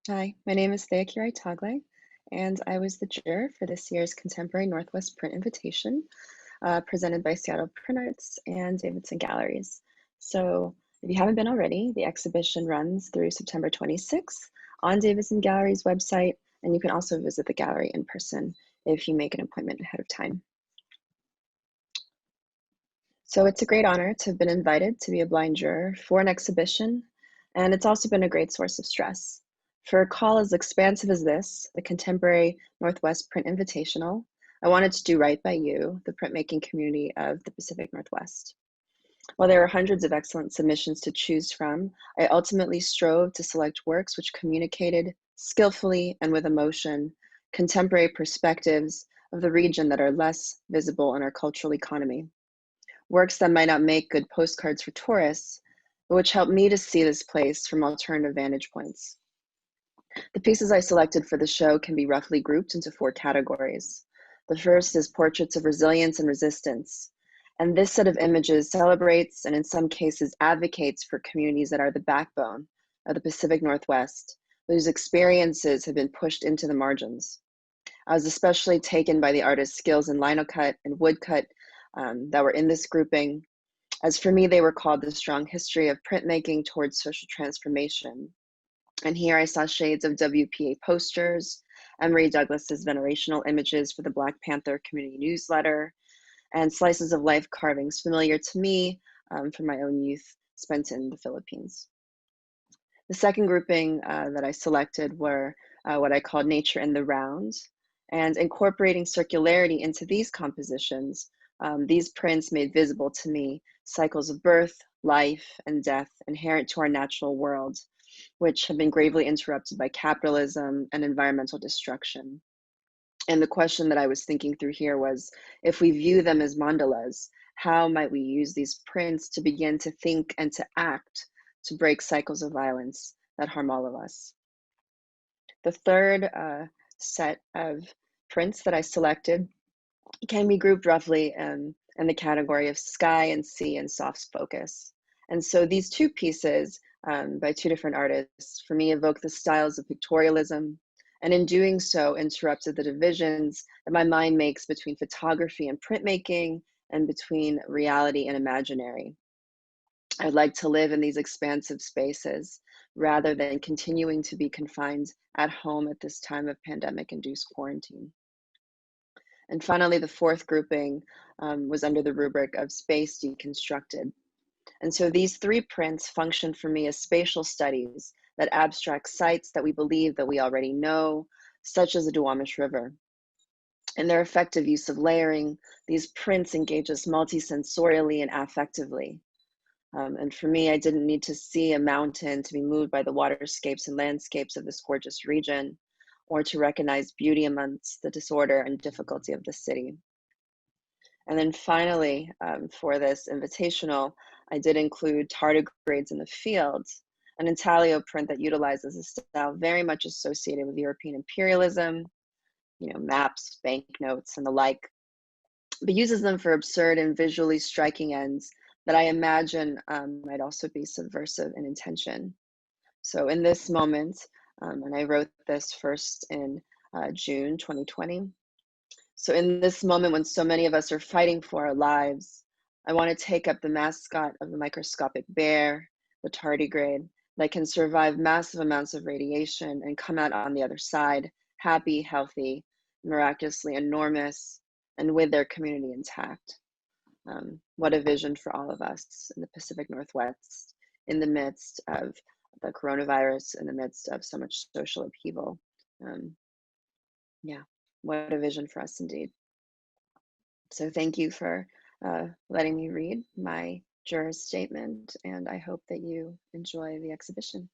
Hi, my name is Thea Tagle, and I was the juror for this year's Contemporary Northwest Print Invitation, presented by Seattle Print Arts and Davidson Galleries. So, if you haven't been already, the exhibition runs through September 26th on Davidson Galleries' website, and you can also visit the gallery in person if you make an appointment ahead of time. So, it's a great honor to have been invited to be a blind juror for an exhibition, and it's also been a great source of stress. For a call as expansive as this, the Contemporary Northwest Print Invitational, I wanted to do right by you, the printmaking community of the Pacific Northwest. While there are hundreds of excellent submissions to choose from, I ultimately strove to select works which communicated skillfully and with emotion contemporary perspectives of the region that are less visible in our cultural economy. Works that might not make good postcards for tourists, but which help me to see this place from alternative vantage points. The pieces I selected for the show can be roughly grouped into four categories. The first is portraits of resilience and resistance. And this set of images celebrates and in some cases advocates for communities that are the backbone of the Pacific Northwest, whose experiences have been pushed into the margins. I was especially taken by the artist's skills in linocut and woodcut that were in this grouping, as for me, they were called the strong history of printmaking towards social transformation. And here I saw shades of WPA posters, Emory Douglas's venerational images for the Black Panther community newsletter, and slices of life carvings familiar to me from my own youth spent in the Philippines. The second grouping that I selected were what I called nature in the round, and incorporating circularity into these compositions, these prints made visible to me cycles of birth, life, and death inherent to our natural world, which have been gravely interrupted by capitalism and environmental destruction. And the question that I was thinking through here was, if we view them as mandalas, how might we use these prints to begin to think and to act to break cycles of violence that harm all of us? The third set of prints that I selected can be grouped roughly in the category of sky and sea and soft focus. And so these two pieces by two different artists, for me, evoke the styles of pictorialism, and in doing so, interrupted the divisions that my mind makes between photography and printmaking and between reality and imaginary. I'd like to live in these expansive spaces rather than continuing to be confined at home at this time of pandemic-induced quarantine. And finally, the fourth grouping was under the rubric of space deconstructed. And so these three prints function for me as spatial studies that abstract sites that we believe that we already know, such as the Duwamish River. In their effective use of layering, these prints engage us multisensorially and affectively. And for me, I didn't need to see a mountain to be moved by the waterscapes and landscapes of this gorgeous region, or to recognize beauty amongst the disorder and difficulty of the city. And then finally, for this invitational, I did include tardigrades in the field, an intaglio print that utilizes a style very much associated with European imperialism, maps, banknotes, and the like, but uses them for absurd and visually striking ends that I imagine might also be subversive in intention. So in this moment, and I wrote this first in June 2020, so in this moment when so many of us are fighting for our lives, I want to take up the mascot of the microscopic bear, the tardigrade, that can survive massive amounts of radiation and come out on the other side, happy, healthy, miraculously enormous, and with their community intact. What a vision for all of us in the Pacific Northwest, in the midst of the coronavirus, in the midst of so much social upheaval. Um, yeah, what a vision for us indeed. So thank you for letting me read my juror's statement, and I hope that you enjoy the exhibition.